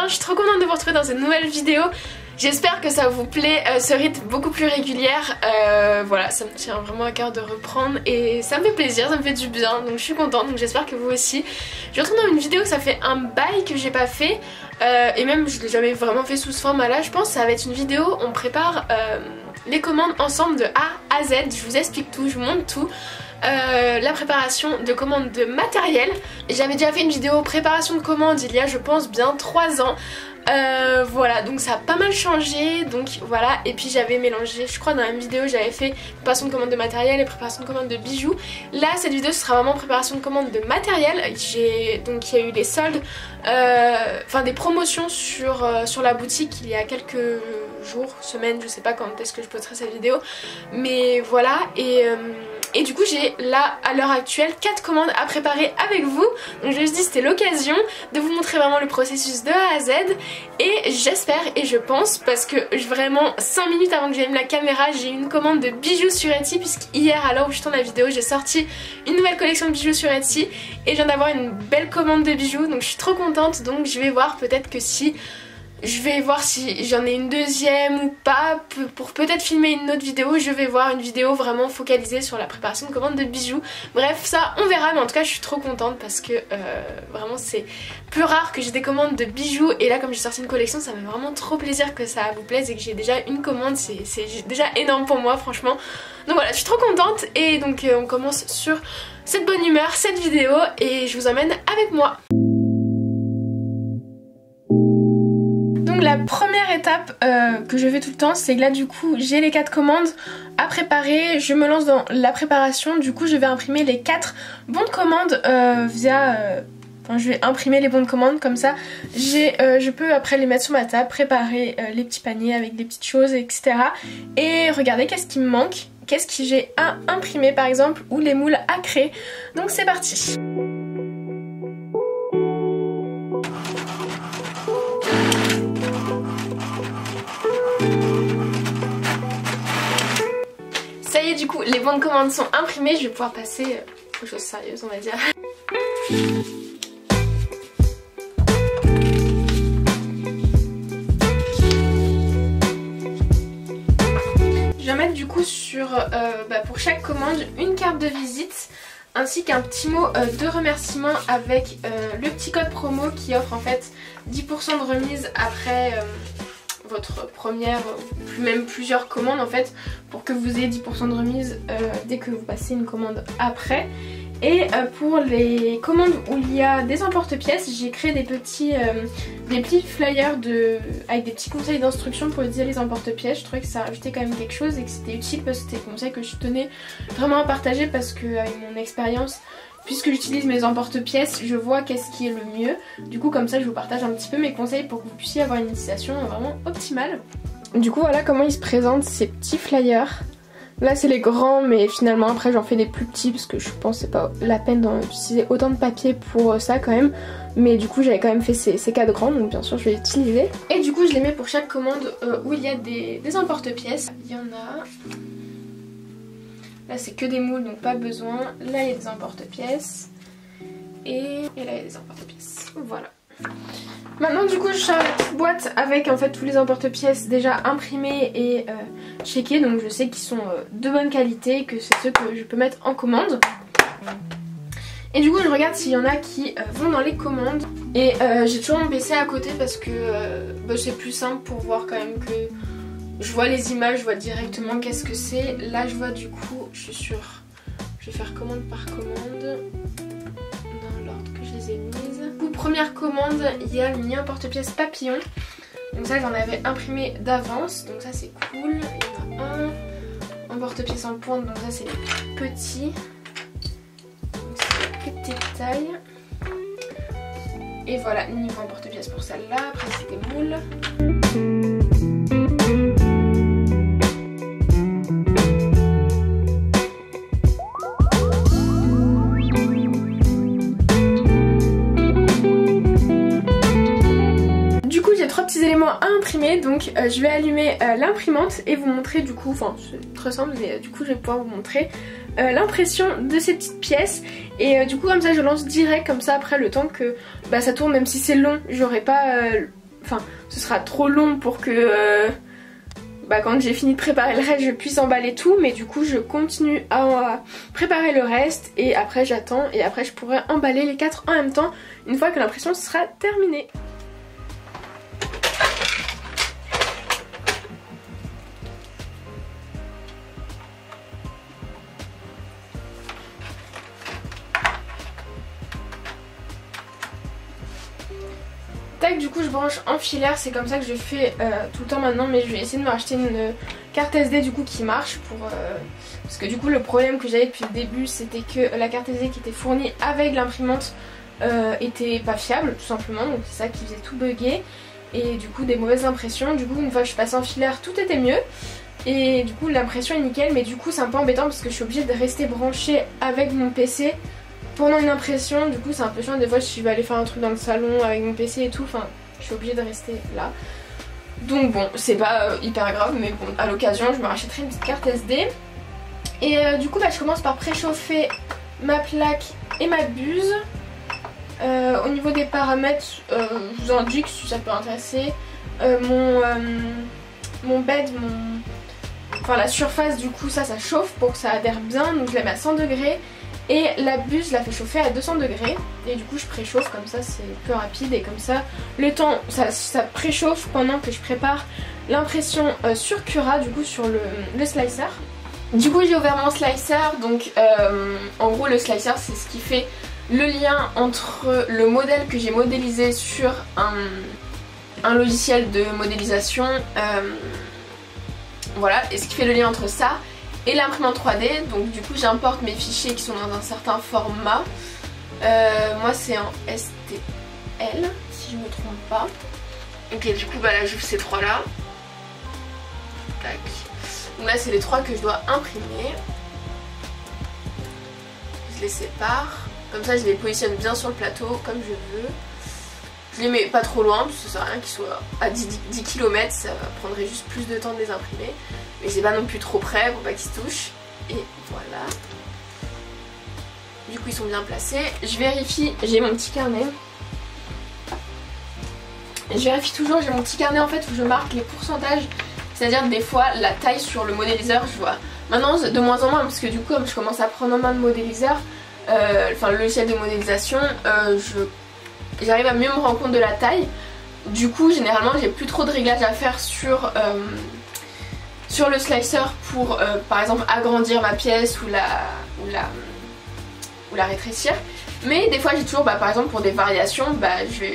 Je suis trop contente de vous retrouver dans une nouvelle vidéo. J'espère que ça vous plaît, ce rythme beaucoup plus régulière. Voilà, ça me tient vraiment à cœur de reprendre et ça me fait plaisir, ça me fait du bien, donc je suis contente, donc j'espère que vous aussi. Je retrouve dans une vidéo que ça fait un bail que j'ai pas fait et même je l'ai jamais vraiment fait sous ce format là. Je pense que ça va être une vidéo, on prépare les commandes ensemble de A à Z, je vous explique tout, je vous montre tout. La préparation de commandes de matériel. J'avais déjà fait une vidéo préparation de commandes il y a je pense bien 3 ans. Voilà, donc ça a pas mal changé, donc voilà. Et puis j'avais mélangé, je crois dans la même vidéo j'avais fait préparation de commande de matériel et préparation de commande de bijoux. Là cette vidéo ce sera vraiment préparation de commande de matériel. Donc il y a eu des soldes, enfin des promotions sur la boutique il y a quelques jours, semaines, je sais pas quand est-ce que je posterai cette vidéo, mais voilà. Et du coup j'ai là à l'heure actuelle 4 commandes à préparer avec vous. Donc je me suis dit c'était l'occasion de vous montrer vraiment le processus de A à Z. Et j'espère et je pense, parce que vraiment 5 minutes avant que j'allume la caméra j'ai eu une commande de bijoux sur Etsy, puisqu'hier à l'heure où je tourne la vidéo j'ai sorti une nouvelle collection de bijoux sur Etsy. Et je viens d'avoir une belle commande de bijoux, donc je suis trop contente. Donc je vais voir peut-être que si... Je vais voir si j'en ai une deuxième ou pas pour peut-être filmer une autre vidéo. Je vais voir une vidéo vraiment focalisée sur la préparation de commandes de bijoux. Bref, ça on verra, mais en tout cas je suis trop contente parce que vraiment c'est plus rare que j'ai des commandes de bijoux. Et là comme j'ai sorti une collection, ça me fait vraiment trop plaisir que ça vous plaise et que j'ai déjà une commande. C'est déjà énorme pour moi franchement. Donc voilà, je suis trop contente et donc on commence sur cette bonne humeur, cette vidéo, et je vous emmène avec moi. Donc la première étape que je fais tout le temps, c'est que là du coup j'ai les 4 commandes à préparer, je me lance dans la préparation. Du coup je vais imprimer les 4 bons de commande enfin je vais imprimer les bons de commande, comme ça je peux après les mettre sur ma table, préparer les petits paniers avec des petites choses etc. Et regarder qu'est-ce qui me manque, qu'est-ce que j'ai à imprimer par exemple, ou les moules à créer. Donc c'est parti. Ça y est, du coup les bons de commande sont imprimés, je vais pouvoir passer aux choses sérieuses on va dire. Je vais mettre du coup sur pour chaque commande une carte de visite ainsi qu'un petit mot de remerciement avec le petit code promo qui offre en fait 10% de remise après votre première, même plusieurs commandes en fait, pour que vous ayez 10% de remise dès que vous passez une commande après. Et pour les commandes où il y a des emporte-pièces, j'ai créé des petits flyers avec des petits conseils d'instruction pour utiliser les emporte-pièces. Je trouvais que ça rajoutait quand même quelque chose et que c'était utile, parce que c'était des conseils que je tenais vraiment à partager, parce que avec mon expérience, puisque j'utilise mes emporte-pièces, je vois qu'est-ce qui est le mieux. Du coup comme ça je vous partage un petit peu mes conseils pour que vous puissiez avoir une utilisation vraiment optimale. Du coup voilà comment ils se présentent ces petits flyers. Là c'est les grands, mais finalement après j'en fais des plus petits parce que je pense que c'est pas la peine d'utiliser autant de papier pour ça quand même. Mais du coup j'avais quand même fait ces 4 grands, donc bien sûr je vais les utiliser. Et du coup je les mets pour chaque commande où il y a des emporte-pièces. Il y en a... Là c'est que des moules donc pas besoin. Là il y a des emporte-pièces. Et là il y a des emporte-pièces. Voilà. Maintenant du coup je charge la petite boîte avec en fait tous les emporte-pièces déjà imprimés et checkés. Donc je sais qu'ils sont de bonne qualité, que c'est ceux que je peux mettre en commande. Et du coup je regarde s'il y en a qui vont dans les commandes. Et j'ai toujours mon PC à côté parce que c'est plus simple pour voir quand même que... Je vois les images, je vois directement qu'est-ce que c'est. Là je vois du coup, je vais faire commande par commande dans l'ordre que je les ai mises. Du coup première commande, il y a le mini emporte-pièce papillon. Donc ça j'en avais imprimé d'avance, donc ça c'est cool. Il y en a un emporte-pièce en pointe, donc ça c'est les petits. Donc c'est les petites tailles. Et voilà, niveau emporte-pièce pour celle-là, après c'est des moules. Éléments à imprimer, donc je vais allumer l'imprimante et vous montrer du coup, enfin c'est très simple mais du coup je vais pouvoir vous montrer l'impression de ces petites pièces. Et du coup comme ça je lance direct, comme ça après le temps que ça tourne, même si c'est long, j'aurai pas... Enfin ce sera trop long pour que quand j'ai fini de préparer le reste je puisse emballer tout, mais du coup je continue à préparer le reste et après j'attends et après je pourrai emballer les 4 en même temps une fois que l'impression sera terminée. Tac, du coup je branche en filaire, c'est comme ça que je fais tout le temps maintenant, mais je vais essayer de me racheter une carte SD du coup qui marche pour parce que du coup le problème que j'avais depuis le début c'était que la carte SD qui était fournie avec l'imprimante était pas fiable tout simplement, donc c'est ça qui faisait tout bugger et du coup des mauvaises impressions. Du coup une fois que je suis passée en filaire tout était mieux et du coup l'impression est nickel, mais du coup c'est un peu embêtant parce que je suis obligée de rester branchée avec mon PC pendant une impression. Du coup c'est un peu chiant, des fois je vais aller faire un truc dans le salon avec mon PC et tout, enfin je suis obligée de rester là. Donc bon, c'est pas hyper grave, mais bon, à l'occasion je me rachèterai une petite carte SD. Et du coup je commence par préchauffer ma plaque et ma buse. Au niveau des paramètres, je vous indique si ça peut intéresser. Mon bed, enfin la surface du coup ça chauffe pour que ça adhère bien, donc je la mets à 100 degrés. Et la buse je la fais chauffer à 200 degrés et du coup je préchauffe, comme ça c'est plus rapide et comme ça le temps ça préchauffe pendant que je prépare l'impression sur Cura, du coup sur le slicer. Du coup j'ai ouvert mon slicer, donc en gros le slicer c'est ce qui fait le lien entre le modèle que j'ai modélisé sur un logiciel de modélisation, voilà, et ce qui fait le lien entre ça et l'imprimante 3D. Donc du coup j'importe mes fichiers qui sont dans un certain format. Moi c'est en STL si je me trompe pas. Ok, du coup là j'ouvre ces trois là. Tac. Donc là c'est les trois que je dois imprimer. Je les sépare. Comme ça je les positionne bien sur le plateau comme je veux. Je les mets pas trop loin parce que ça sert à rien qu'ils soient à 10 km, ça prendrait juste plus de temps de les imprimer. Mais c'est pas non plus trop près pour pas qu'ils se touchent. Et voilà. Du coup ils sont bien placés. Je vérifie, j'ai mon petit carnet. Je vérifie toujours, j'ai mon petit carnet en fait où je marque les pourcentages. C'est-à-dire des fois la taille sur le modéliseur, je vois. Maintenant de moins en moins parce que du coup comme je commence à prendre en main le modéliseur, enfin le logiciel de modélisation, j'arrive à mieux me rendre compte de la taille. Du coup généralement j'ai plus trop de réglages à faire sur le slicer pour par exemple agrandir ma pièce ou la rétrécir. Mais des fois j'ai toujours par exemple pour des variations,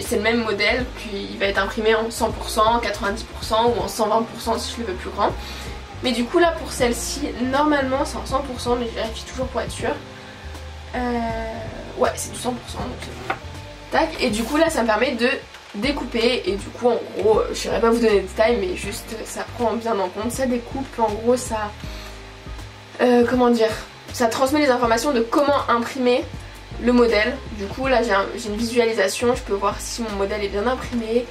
c'est le même modèle, puis il va être imprimé en 100%, 90% ou en 120% si je le veux plus grand. Mais du coup là pour celle-ci normalement c'est en 100%, mais je vérifie toujours pour être sûre. Ouais c'est du 100% donc tac. Et du coup là ça me permet de découper et du coup en gros je saurais pas vous donner de détails mais juste ça prend bien en compte, ça découpe, en gros ça comment dire, ça transmet les informations de comment imprimer le modèle. Du coup là j'ai une visualisation, je peux voir si mon modèle est bien imprimé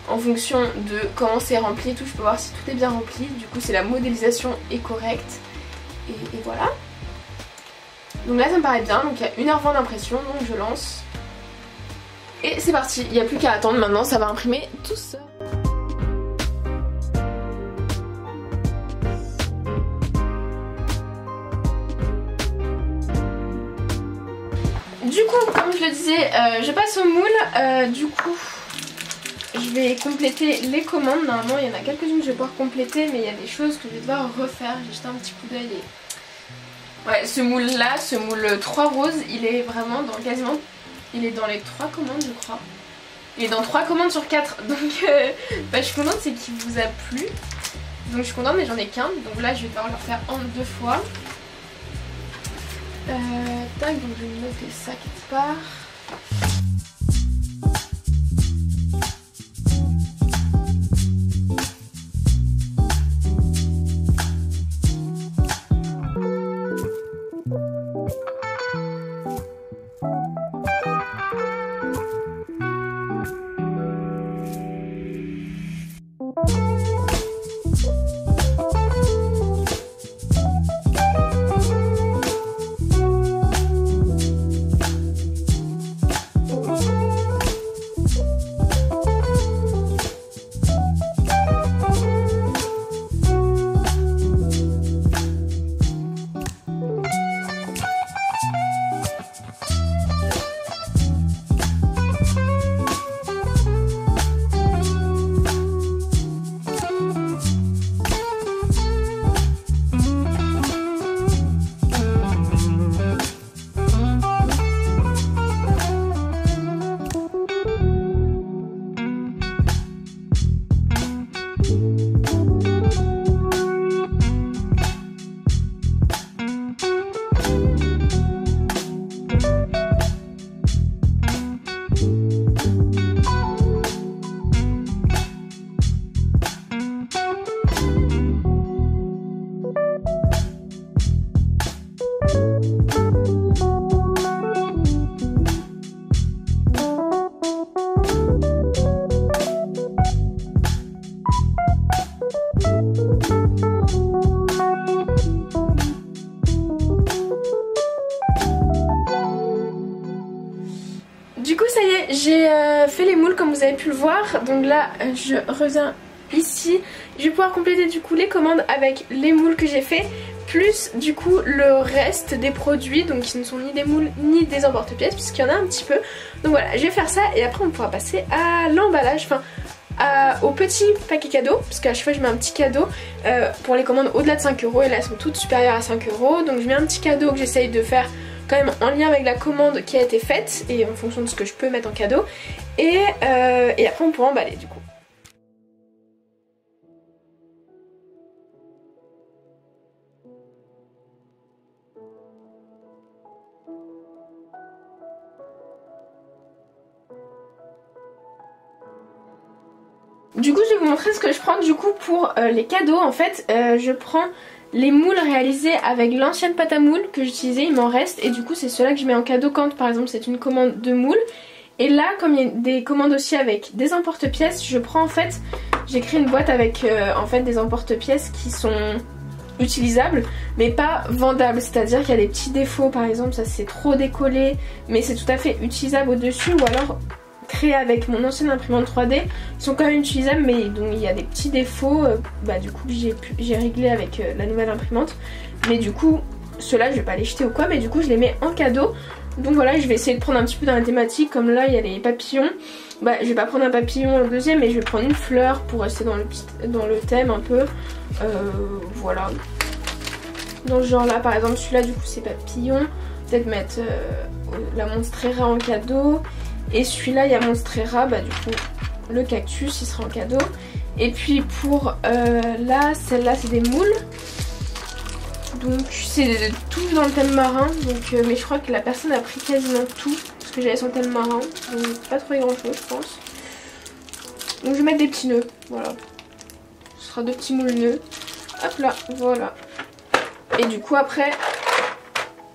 en fonction de comment c'est rempli et tout, je peux voir si tout est bien rempli. Du coup c'est la modélisation est correcte et voilà. Donc là ça me paraît bien, donc il y a 1h20 d'impression, donc je lance. Et c'est parti, il n'y a plus qu'à attendre maintenant, ça va imprimer tout seul. Du coup, comme je le disais, je passe au moule. Du coup, je vais compléter les commandes. Normalement, il y en a quelques-unes que je vais pouvoir compléter, mais il y a des choses que je vais devoir refaire. J'ai jeté un petit coup d'œil. Ouais, ce moule-là, ce moule 3 roses, il est vraiment dans quasiment... Il est dans les 3 commandes, je crois. Il est dans 3 commandes sur 4. Donc, je suis contente, c'est qu'il vous a plu. Donc, je suis contente, mais j'en ai qu'un. Donc là, je vais devoir le faire en 2 fois. Tac, donc je vais noter ça quelque part. fait les moules comme vous avez pu le voir. Donc là je reviens ici. Je vais pouvoir compléter du coup les commandes avec les moules que j'ai fait, plus du coup le reste des produits, donc qui ne sont ni des moules ni des emporte-pièces, puisqu'il y en a un petit peu. Donc voilà, je vais faire ça et après on pourra passer à l'emballage, enfin au petit paquet cadeau, parce qu'à chaque fois je mets un petit cadeau pour les commandes au-delà de 5 € et là elles sont toutes supérieures à 5 €. Donc je mets un petit cadeau que j'essaye de faire quand même en lien avec la commande qui a été faite et en fonction de ce que je peux mettre en cadeau. Et après on pourra emballer du coup. Du coup je vais vous montrer ce que je prends du coup pour les cadeaux. En fait je prends les moules réalisés avec l'ancienne pâte à moule que j'utilisais, il m'en reste, et du coup c'est ceux-là que je mets en cadeau quand par exemple c'est une commande de moules. Et là comme il y a des commandes aussi avec des emporte-pièces, je prends en fait, j'ai créé une boîte avec en fait des emporte-pièces qui sont utilisables mais pas vendables, c'est-à-dire qu'il y a des petits défauts, par exemple ça c'est trop décollé mais c'est tout à fait utilisable au dessus, ou alors créés avec mon ancienne imprimante 3D, ils sont quand même utilisables mais donc il y a des petits défauts, du coup j'ai réglé avec la nouvelle imprimante, mais du coup ceux-là je vais pas les jeter ou quoi, mais du coup je les mets en cadeau. Donc voilà, je vais essayer de prendre un petit peu dans la thématique, comme là il y a les papillons, je vais pas prendre un papillon le deuxième mais je vais prendre une fleur pour rester dans le thème un peu, voilà. Dans ce genre là par exemple celui-là du coup c'est papillon, peut-être mettre la monstera en cadeau. Et celui-là il y a monstera, du coup le cactus il sera en cadeau. Et puis pour là, celle-là c'est des moules. Donc c'est tout dans le thème marin. Donc, mais je crois que la personne a pris quasiment tout, parce que j'avais son thème marin. Donc c'est pas trop grand chose je pense. Donc je vais mettre des petits nœuds, voilà. Ce sera deux petits moules nœuds. Hop là, voilà. Et du coup après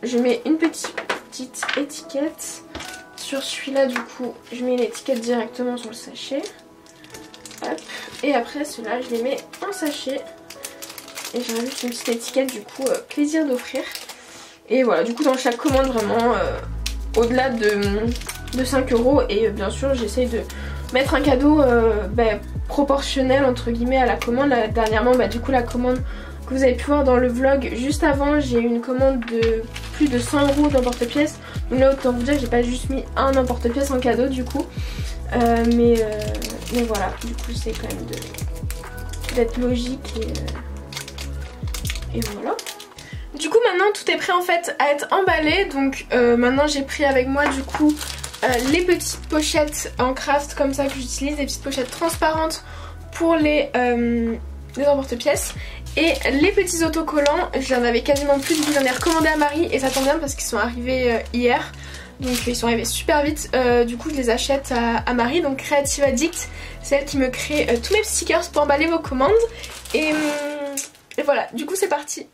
je mets une petite étiquette. Sur celui-là du coup je mets l'étiquette directement sur le sachet. Hop. Et après ceux-là je les mets en sachet. Et j'ai rajoute une petite étiquette du coup plaisir d'offrir. Et voilà, du coup dans chaque commande vraiment au-delà de 5 €. Et bien sûr j'essaye de mettre un cadeau proportionnel entre guillemets à la commande. Là, dernièrement du coup la commande que vous avez pu voir dans le vlog juste avant, j'ai eu une commande de plus de 100 € d'emporte-pièces. Donc là autant vous dire que j'ai pas juste mis un emporte-pièce en cadeau du coup. Mais voilà, du coup c'est quand même d'être logique et voilà. Du coup maintenant tout est prêt en fait à être emballé. Donc maintenant j'ai pris avec moi du coup les petites pochettes en craft comme ça que j'utilise, des petites pochettes transparentes pour les emporte-pièces. Et les petits autocollants, j'en avais quasiment plus, du coup j'en ai recommandé à Marie et ça tombe bien parce qu'ils sont arrivés hier. Donc ils sont arrivés super vite, du coup je les achète à Marie, donc Creative Addict, c'est elle qui me crée tous mes stickers pour emballer vos commandes. Et voilà, du coup c'est parti.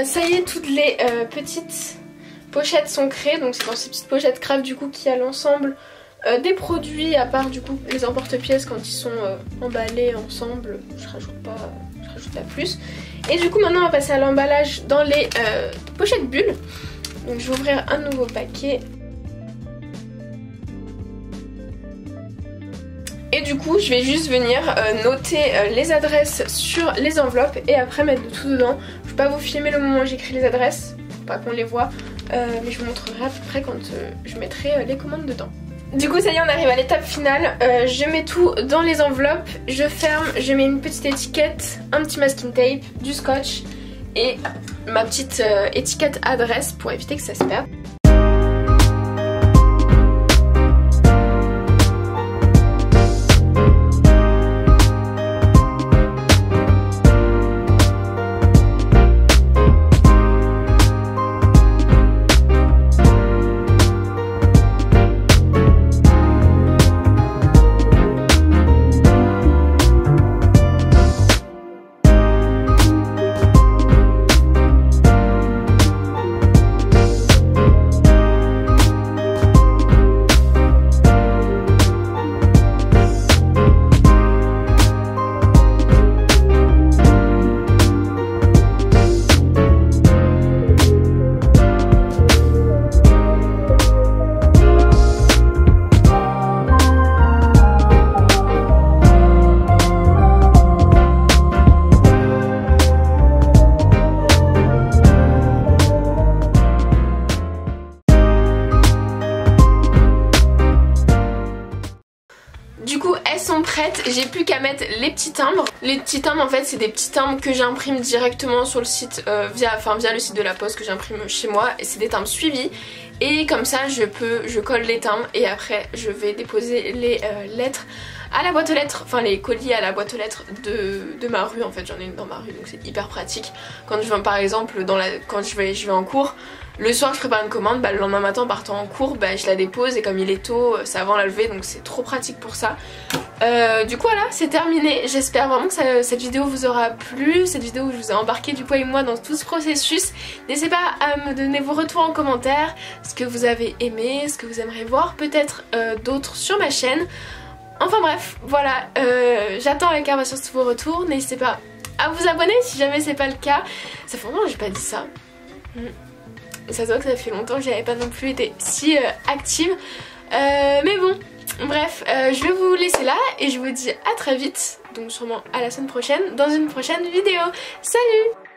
Ça y est, toutes les petites pochettes sont créées. Donc c'est dans ces petites pochettes craft du coup qu'il y a l'ensemble des produits, à part du coup les emporte-pièces quand ils sont emballés ensemble. Je rajoute pas plus. Et du coup maintenant on va passer à l'emballage dans les pochettes bulles. Donc je vais ouvrir un nouveau paquet. Et du coup je vais juste venir noter les adresses sur les enveloppes et après mettre le tout dedans. Je vais pas vous filmer le moment où j'écris les adresses pour pas qu'on les voit, mais je vous montrerai après quand je mettrai les commandes dedans. Du coup ça y est, on arrive à l'étape finale. Je mets tout dans les enveloppes, je ferme, je mets une petite étiquette, un petit masking tape, du scotch et ma petite étiquette adresse pour éviter que ça se perde. Prêtes, j'ai plus qu'à mettre les petits timbres. Les petits timbres en fait c'est des petits timbres que j'imprime directement sur le site via le site de la poste que j'imprime chez moi et c'est des timbres suivis et comme ça je colle les timbres et après je vais déposer les lettres à la boîte aux lettres, enfin les colis à la boîte aux lettres de ma rue. En fait j'en ai une dans ma rue donc c'est hyper pratique quand je vais par exemple quand je vais en cours. Le soir je prépare une commande, le lendemain matin en partant en cours je la dépose et comme il est tôt c'est avant la levée donc c'est trop pratique pour ça. Du coup voilà c'est terminé, j'espère vraiment que cette vidéo vous aura plu, cette vidéo où je vous ai embarqué du coup et moi dans tout ce processus. N'hésitez pas à me donner vos retours en commentaire, ce que vous avez aimé, ce que vous aimeriez voir peut-être d'autres sur ma chaîne. Enfin bref voilà, j'attends avec impatience vos retours, n'hésitez pas à vous abonner si jamais c'est pas le cas. Ça fait longtemps que j'ai pas dit ça. Ça se voit que ça fait longtemps que j'avais pas non plus été si active. Mais bon, bref, je vais vous laisser là et je vous dis à très vite. Donc sûrement à la semaine prochaine dans une prochaine vidéo. Salut!